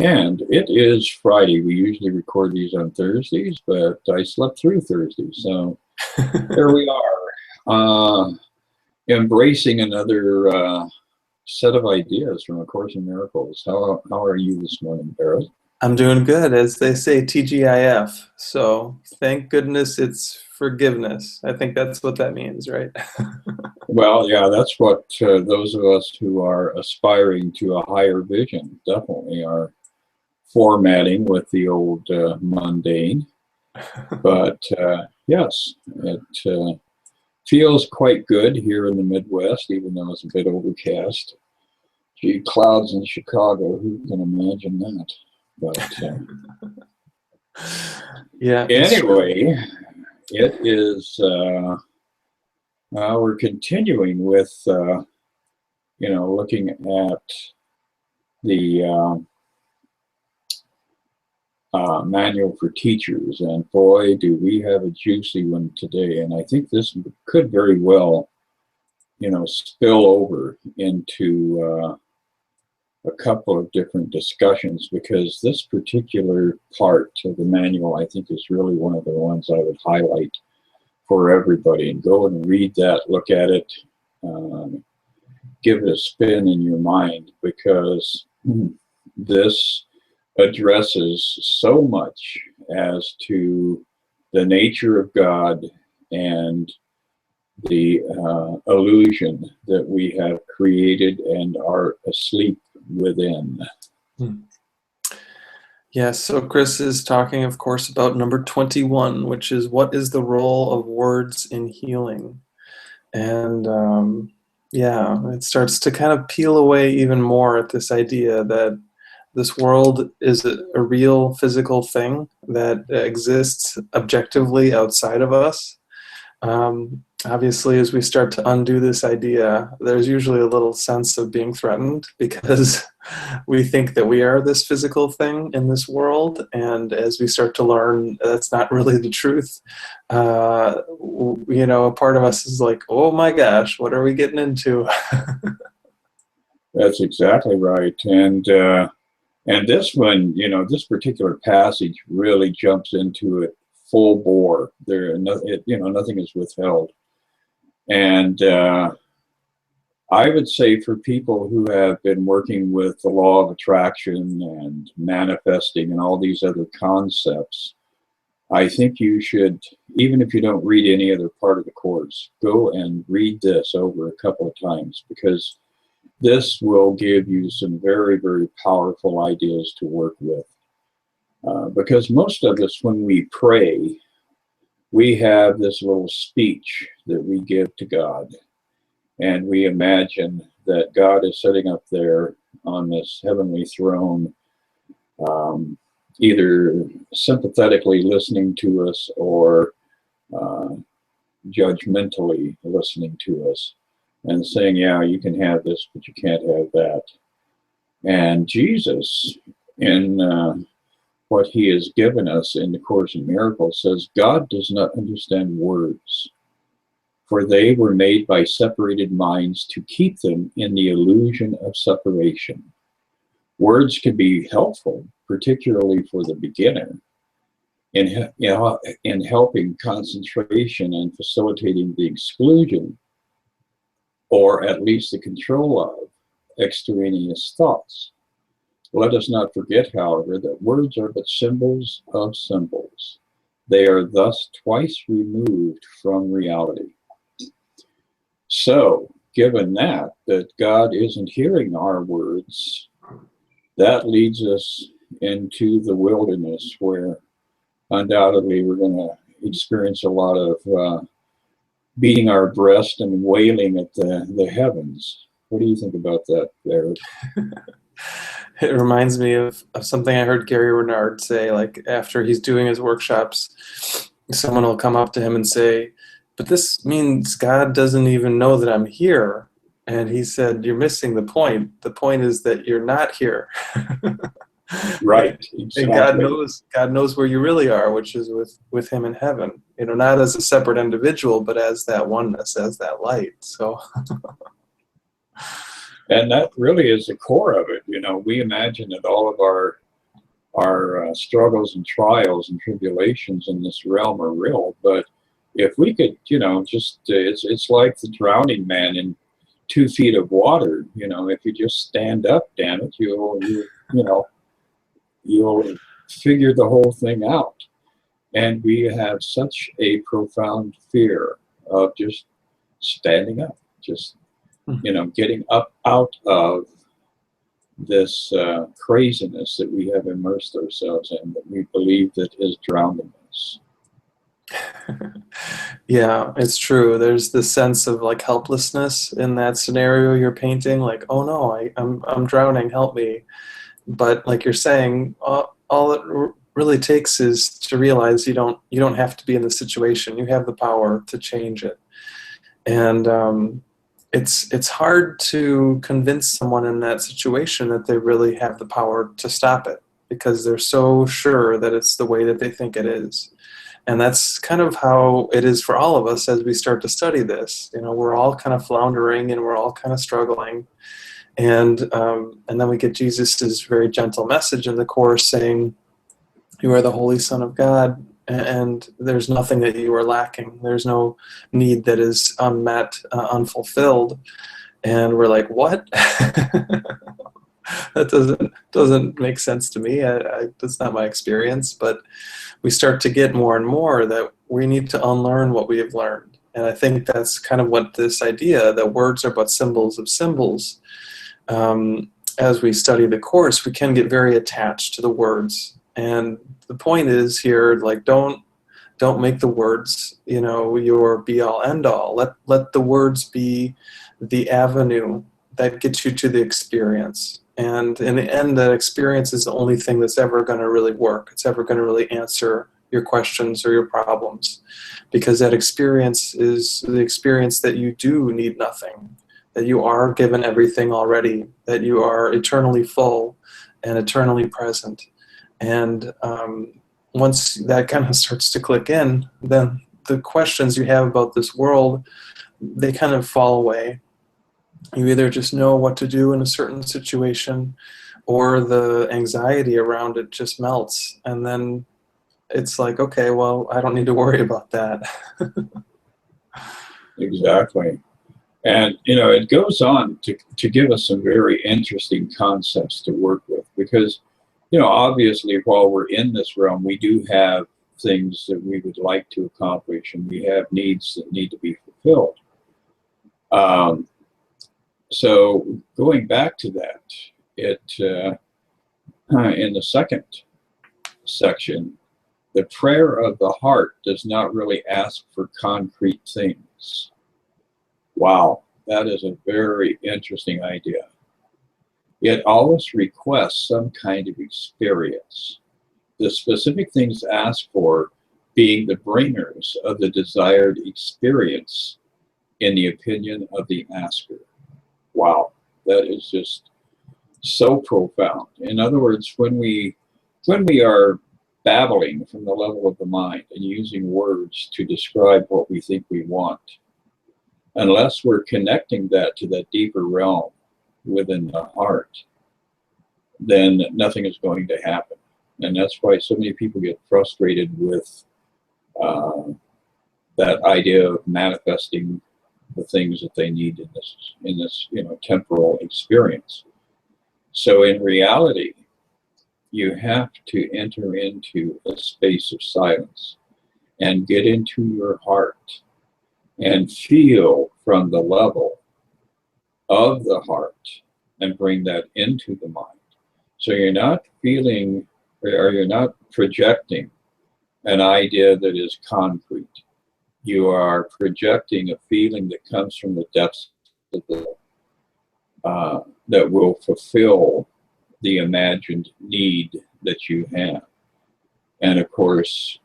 And it is Friday. We usually record these on Thursdays, but I slept through Thursday. So here we are, embracing another set of ideas from A Course in Miracles. How are you this morning, Barrett? I'm doing good, as they say, TGIF. So thank goodness it's forgiveness. I think that's what that means, right? Well, yeah, that's what those of us who are aspiring to a higher vision definitely are formatting with the old mundane. But yes, it feels quite good here in the Midwest, even though it's a bit overcast. Gee, clouds in Chicago, who can imagine that? But Yeah, it's true. anyway, it is, we're continuing with, looking at the manual for teachers. And boy, do we have a juicy one today. And I think this could very well, spill over into a couple of different discussions, because this particular part of the manual, I think, is really one of the ones I would highlight for everybody. And go and read that, look at it, give it a spin in your mind, because this addresses so much as to the nature of God and the illusion that we have created and are asleep within. Yes, so Chris is talking, of course, about number 21, which is what is the role of words in healing? And it starts to kind of peel away even more at this idea that this world is a real physical thing that exists objectively outside of us. Obviously, as we start to undo this idea, there's usually a little sense of being threatened, because we think that we are this physical thing in this world. And as we start to learn that's not really the truth, a part of us is like, oh my gosh, what are we getting into? That's exactly right. And this one, this particular passage really jumps into it full bore. Nothing is withheld. And I would say, for people who have been working with the law of attraction and manifesting and all these other concepts, I think you should, even if you don't read any other part of the course, go and read this over a couple of times, because this will give you some very, very powerful ideas to work with. Because most of us, when we pray, we have this little speech that we give to God. And we imagine that God is sitting up there on this heavenly throne, either sympathetically listening to us or judgmentally listening to us and saying, yeah, you can have this, but you can't have that. And Jesus, in what he has given us in the Course in Miracles, says God does not understand words, for they were made by separated minds to keep them in the illusion of separation. Words can be helpful, particularly for the beginner, in helping concentration and facilitating the exclusion, or at least the control of, extraneous thoughts. Let us not forget, however, that words are but symbols of symbols. They are thus twice removed from reality. So, given that God isn't hearing our words, that leads us into the wilderness, where undoubtedly we're going to experience a lot of beating our breast and wailing at the heavens. What do you think about that, Barrett? It reminds me of something I heard Gary Renard say, like after he's doing his workshops, someone will come up to him and say, but this means God doesn't even know that I'm here. And he said, you're missing the point. The point is that you're not here. Right, exactly. And God knows where you really are, which is with him in heaven. Not as a separate individual, but as that oneness, as that light. So and that really is the core of it. We imagine that all of our our struggles and trials and tribulations in this realm are real. But if we could, just it's like the drowning man in 2 feet of water. If you just stand up, damn it, you'll figure the whole thing out. And we have such a profound fear of just standing up, just getting up out of this craziness that we have immersed ourselves in, that we believe that is drowning us. Yeah, it's true. There's this sense of like helplessness in that scenario you're painting, like, oh no, I'm drowning, help me. But like you're saying, all it really takes is to realize you don't have to be in the situation. You have the power to change it. And it's hard to convince someone in that situation that they really have the power to stop it, because they're so sure that it's the way that they think it is. And that's kind of how it is for all of us as we start to study this. We're all kind of floundering and we're all kind of struggling. And then we get Jesus's very gentle message in the Course saying, "You are the Holy Son of God, and there's nothing that you are lacking. There's no need that is unmet, unfulfilled." And we're like, what? That doesn't make sense to me. That's not my experience. But we start to get more and more that we need to unlearn what we have learned. And I think that's kind of what this idea that words are but symbols of symbols. As we study the Course, we can get very attached to the words. And the point is here, like, don't make the words, your be all end all. Let the words be the avenue that gets you to the experience. And in the end, that experience is the only thing that's ever going to really work. It's ever going to really answer your questions or your problems, because that experience is the experience that you do need nothing, that you are given everything already, that you are eternally full and eternally present. And once that kind of starts to click in, then the questions you have about this world, they kind of fall away. You either just know what to do in a certain situation, or the anxiety around it just melts. And then it's like, okay, well, I don't need to worry about that. Exactly. And, it goes on to give us some very interesting concepts to work with, because, obviously, while we're in this realm, we do have things that we would like to accomplish, and we have needs that need to be fulfilled. So going back to that, in the second section, the prayer of the heart does not really ask for concrete things. Wow, that is a very interesting idea. It always requests some kind of experience, the specific things asked for being the bringers of the desired experience in the opinion of the asker. Wow, that is just so profound. In other words, when we are babbling from the level of the mind and using words to describe what we think we want, unless we're connecting that to that deeper realm within the heart, then nothing is going to happen. And that's why so many people get frustrated with that idea of manifesting the things that they need in this temporal experience. So in reality, you have to enter into a space of silence and get into your heart and feel from the level of the heart and bring that into the mind. So you're not feeling, or you're not projecting an idea that is concrete. You are projecting a feeling that comes from the depths of that will fulfill the imagined need that you have. And of course,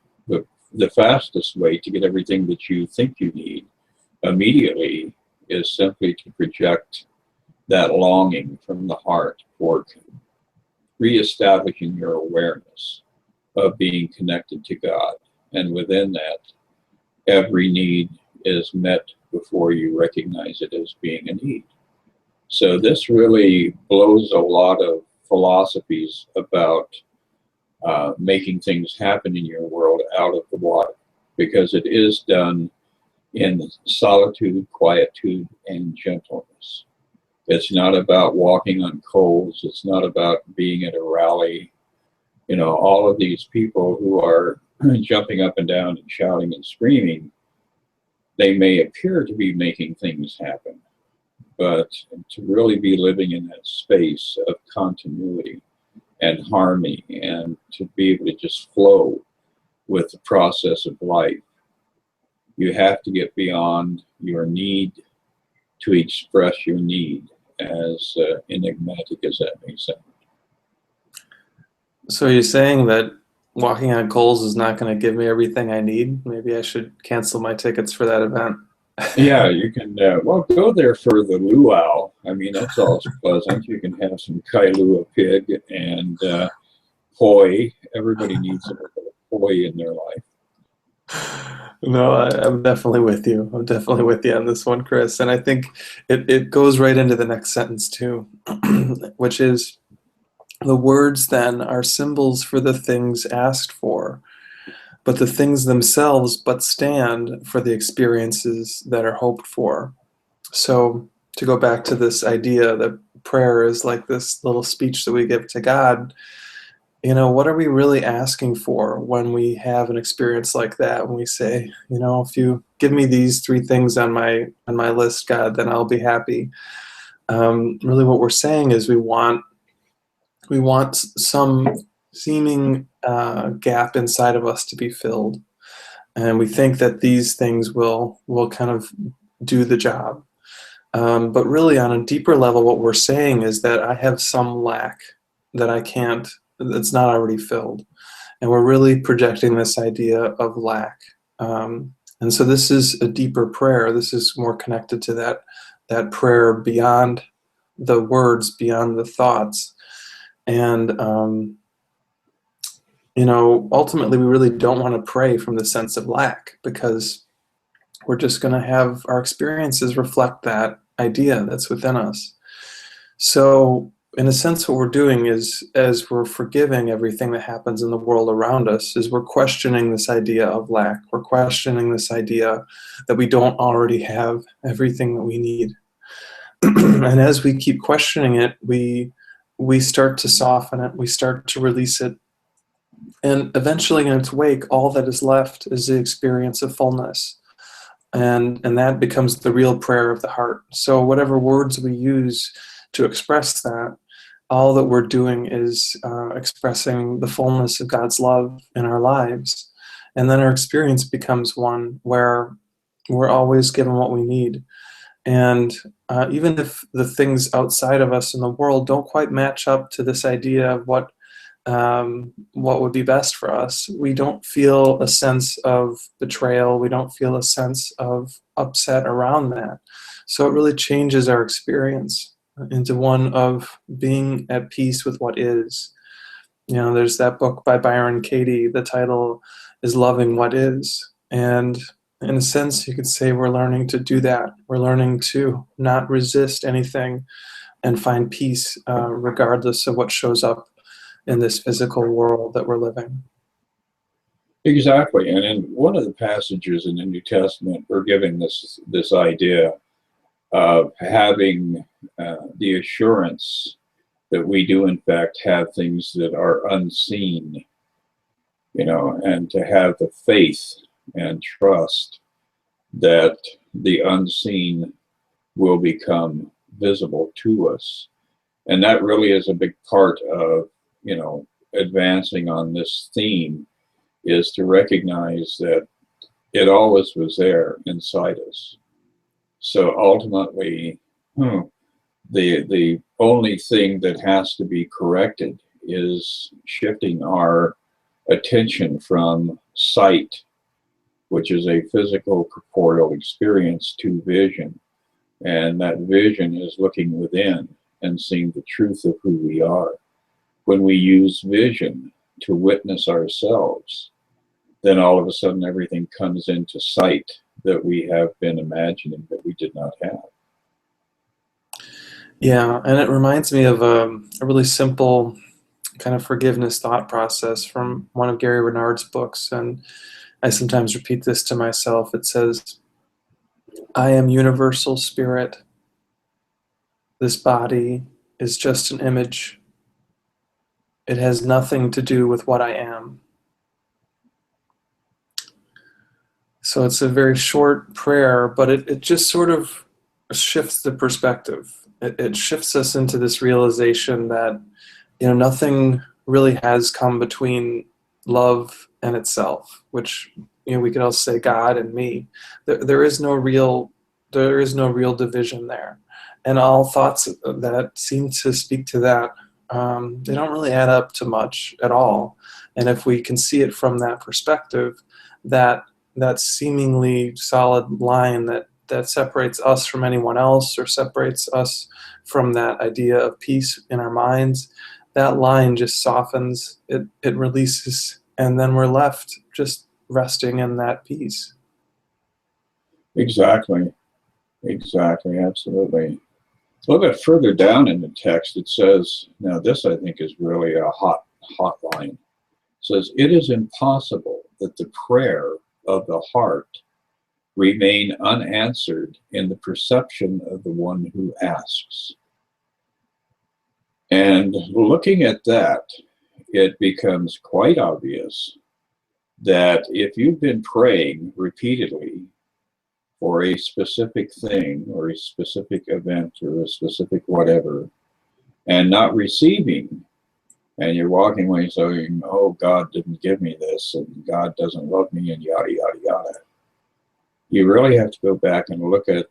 the fastest way to get everything that you think you need immediately is simply to project that longing from the heart for reestablishing your awareness of being connected to God. And within that, every need is met before you recognize it as being a need. So this really blows a lot of philosophies about making things happen in your world out of the water, because it is done in solitude, quietude, and gentleness. It's not about walking on coals. It's not about being at a rally. You know, all of these people who are jumping up and down and shouting and screaming, they may appear to be making things happen, but to really be living in that space of continuity and harmony, and to be able to just flow with the process of life, you have to get beyond your need to express your need, as enigmatic as that may sound. So you're saying that walking on coals is not going to give me everything I need? Maybe I should cancel my tickets for that event. Yeah, you can, well, go there for the luau. I mean, that's always pleasant. You can have some kailua pig and poi. Everybody needs a little bit of poi in their life. No, I'm definitely with you. I'm definitely with you on this one, Chris. And I think it goes right into the next sentence too, which is the words then are symbols for the things asked for, but the things themselves but stand for the experiences that are hoped for. So to go back to this idea that prayer is like this little speech that we give to God, what are we really asking for when we have an experience like that? When we say, if you give me these three things on my list, God, then I'll be happy. Really, what we're saying is we want some seeming gap inside of us to be filled, and we think that these things will kind of do the job. But really, on a deeper level, what we're saying is that I have some lack that I can't, that's not already filled. And we're really projecting this idea of lack. And so this is a deeper prayer. This is more connected to that prayer beyond the words, beyond the thoughts. And, ultimately, we really don't want to pray from the sense of lack, because we're just going to have our experiences reflect that idea that's within us. So in a sense, what we're doing is, as we're forgiving everything that happens in the world around us, is we're questioning this idea of lack. We're questioning this idea that we don't already have everything that we need. And as we keep questioning it, we start to soften it, we start to release it. And eventually in its wake, all that is left is the experience of fullness. And that becomes the real prayer of the heart. So whatever words we use to express that, all that we're doing is expressing the fullness of God's love in our lives. And then our experience becomes one where we're always given what we need. And even if the things outside of us in the world don't quite match up to this idea of what would be best for us, we don't feel a sense of betrayal. We don't feel a sense of upset around that. So it really changes our experience into one of being at peace with what is. There's that book by Byron Katie. The title is Loving What Is. And in a sense, you could say we're learning to do that. We're learning to not resist anything and find peace regardless of what shows up in this physical world that we're living. Exactly. And in one of the passages in the New Testament, we're given this idea of having the assurance that we do in fact have things that are unseen, and to have the faith and trust that the unseen will become visible to us. And that really is a big part of advancing on this theme, is to recognize that it always was there inside us. So ultimately, the only thing that has to be corrected is shifting our attention from sight, which is a physical corporeal experience, to vision. And that vision is looking within and seeing the truth of who we are. When we use vision to witness ourselves, then all of a sudden everything comes into sight that we have been imagining that we did not have. Yeah, and it reminds me of a really simple kind of forgiveness thought process from one of Gary Renard's books, and I sometimes repeat this to myself. It says, I am universal spirit. This body is just an image. It has nothing to do with what I am. So it's a very short prayer, but it just sort of shifts the perspective. It shifts us into this realization that, nothing really has come between love and itself, which, we could also say God and me. There is no real division there. And all thoughts that seem to speak to that, they don't really add up to much at all. And if we can see it from that perspective, that seemingly solid line that separates us from anyone else, or separates us from that idea of peace in our minds, that line just softens, it releases, and then we're left just resting in that peace. Exactly. Exactly. Absolutely. A little bit further down in the text, it says, now this I think is really a hot line. It says, it is impossible that the prayer of the heart remain unanswered in the perception of the one who asks. And looking at that, it becomes quite obvious that if you've been praying repeatedly for a specific thing or a specific event or a specific whatever, and not receiving, and you're walking away saying, oh, God didn't give me this, and God doesn't love me, and yada, yada, yada, you really have to go back and look at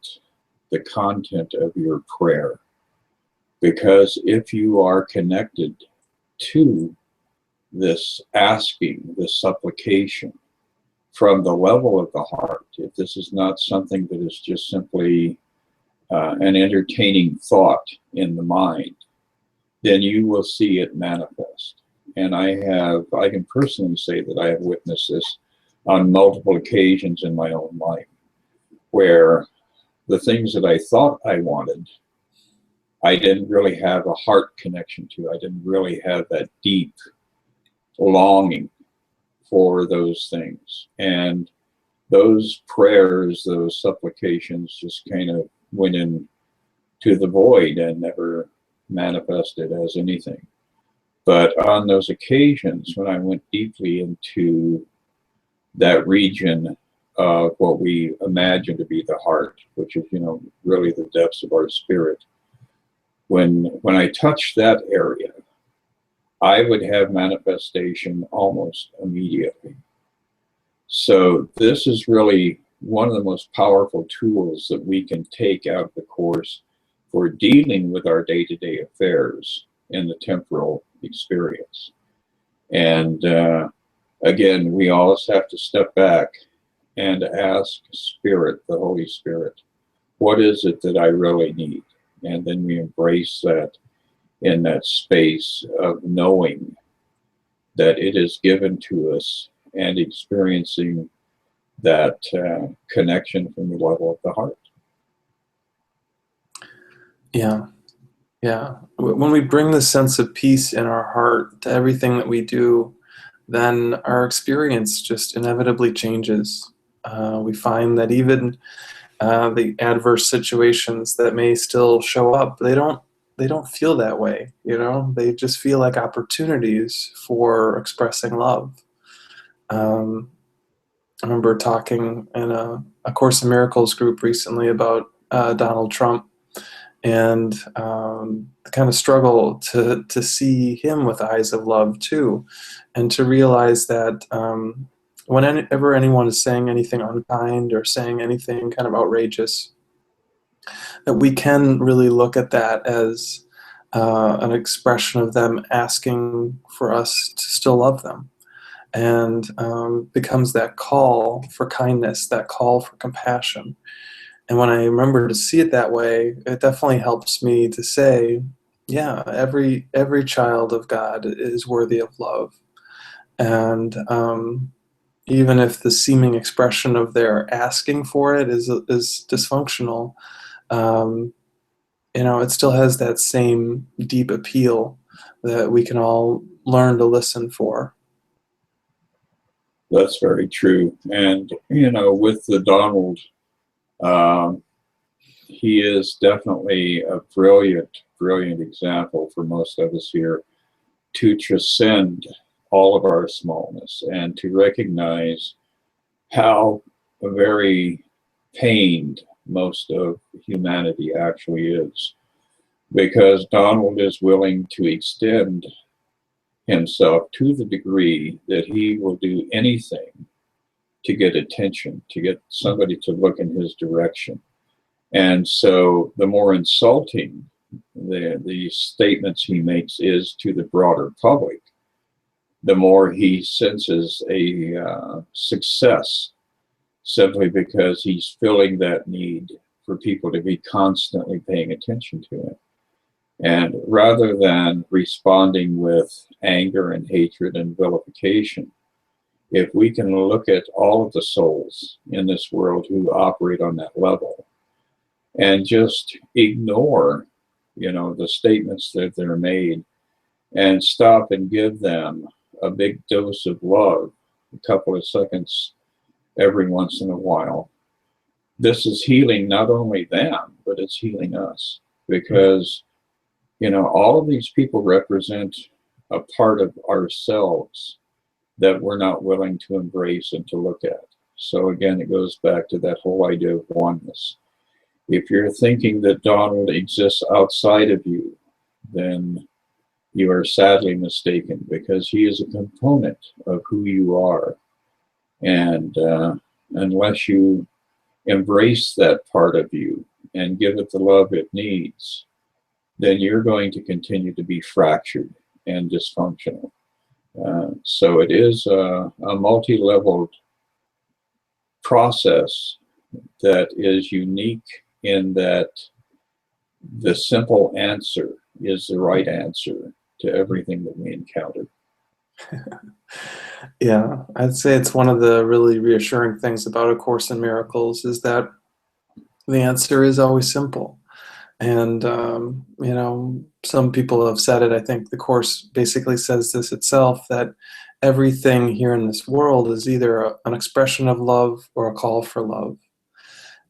the content of your prayer. Because if you are connected to this asking, this supplication from the level of the heart, if this is not something that is just simply an entertaining thought in the mind, then you will see it manifest. And I can personally say that I have witnessed this on multiple occasions in my own life, where the things that I thought I wanted, I didn't really have a heart connection to. I didn't really have that deep longing for those things. And those prayers, those supplications just kind of went into the void and never manifested as anything. But on those occasions when I went deeply into that region of what we imagine to be the heart, which is, really the depths of our spirit, when I touched that area, I would have manifestation almost immediately. So this is really one of the most powerful tools that we can take out of the Course for dealing with our day-to-day affairs in the temporal experience. And again, we always have to step back and ask Spirit, the Holy Spirit, what is it that I really need? And then we embrace that in that space of knowing that it is given to us and experiencing that connection from the level of the heart. Yeah. Yeah. When we bring the sense of peace in our heart to everything that we do, then our experience just inevitably changes. We find that even the adverse situations that may still show up, they don't feel that way. They just feel like opportunities for expressing love. I remember talking in a Course in Miracles group recently about Donald Trump, and the kind of struggle to see him with eyes of love too, and to realize that whenever anyone is saying anything unkind or saying anything kind of outrageous, that we can really look at that as an expression of them asking for us to still love them, and becomes that call for kindness, that call for compassion. And when I remember to see it that way, it definitely helps me to say, yeah, every child of God is worthy of love. And even if the seeming expression of their asking for it is dysfunctional, it still has that same deep appeal that we can all learn to listen for. That's very true. And, with the Donald, um, he is definitely a brilliant, brilliant example for most of us here to transcend all of our smallness and to recognize how very pained most of humanity actually is. Because Donald is willing to extend himself to the degree that he will do anything to get attention, to get somebody to look in his direction. And so the more insulting the statements he makes is to the broader public, the more he senses a success, simply because he's filling that need for people to be constantly paying attention to him. And rather than responding with anger and hatred and vilification, if we can look at all of the souls in this world who operate on that level and just ignore, the statements that they're made, and stop and give them a big dose of love, a couple of seconds every once in a while, this is healing not only them, but it's healing us. Because all of these people represent a part of ourselves that we're not willing to embrace and to look at. So again, it goes back to that whole idea of oneness. If you're thinking that Donald exists outside of you, then you are sadly mistaken, because he is a component of who you are. And unless you embrace that part of you and give it the love it needs, then you're going to continue to be fractured and dysfunctional. So it is a multi-leveled process that is unique in that the simple answer is the right answer to everything that we encounter. Yeah, I'd say it's one of the really reassuring things about A Course in Miracles is that the answer is always simple. And, some people have said it. I think the Course basically says this itself, that everything here in this world is either an expression of love or a call for love.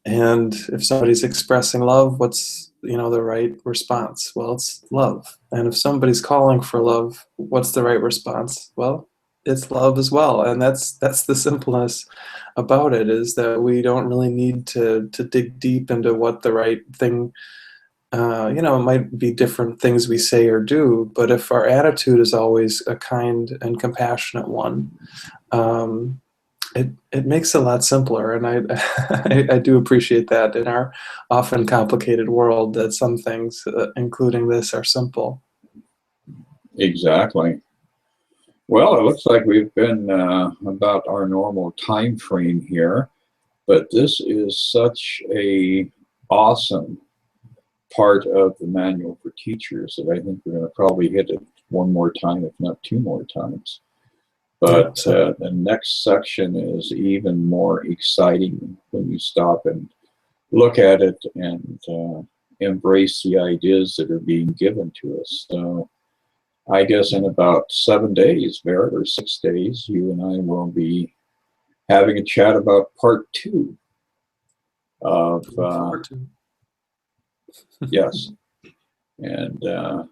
And if somebody's expressing love, what's, the right response? Well, it's love. And if somebody's calling for love, what's the right response? Well, it's love as well. And that's the simpleness about it, is that we don't really need to dig deep into what the right thing. It might be different things we say or do, but if our attitude is always a kind and compassionate one, it makes it a lot simpler. And I do appreciate that in our often complicated world, that some things, including this, are simple. Exactly. Well, it looks like we've been about our normal time frame here, but this is such a awesome part of the manual for teachers that I think we're going to probably hit it one more time, if not two more times. But the next section is even more exciting when you stop and look at it and embrace the ideas that are being given to us. So I guess in about 7 days, Barrett, or 6 days, you and I will be having a chat about part 2 of yes, and the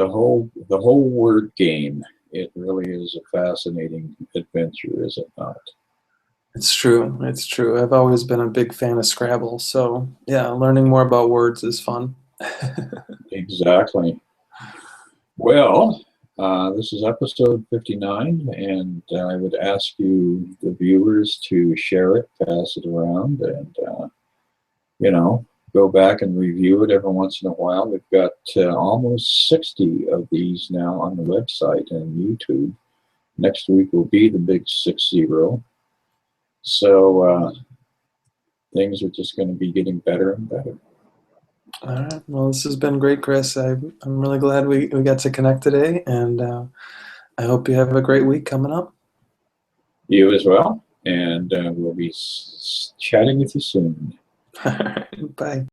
whole word game. It really is a fascinating adventure, is it not? It's true. It's true. I've always been a big fan of Scrabble, so yeah, learning more about words is fun. Exactly. Well, this is episode 59, and I would ask you, the viewers, to share it, pass it around, and go back and review it every once in a while. We've got almost 60 of these now on the website and YouTube. Next week will be the big 60. So things are just going to be getting better and better. All right. Well, this has been great, Chris. I'm really glad we got to connect today, and I hope you have a great week coming up. You as well. And we'll be chatting with you soon. All right. Bye.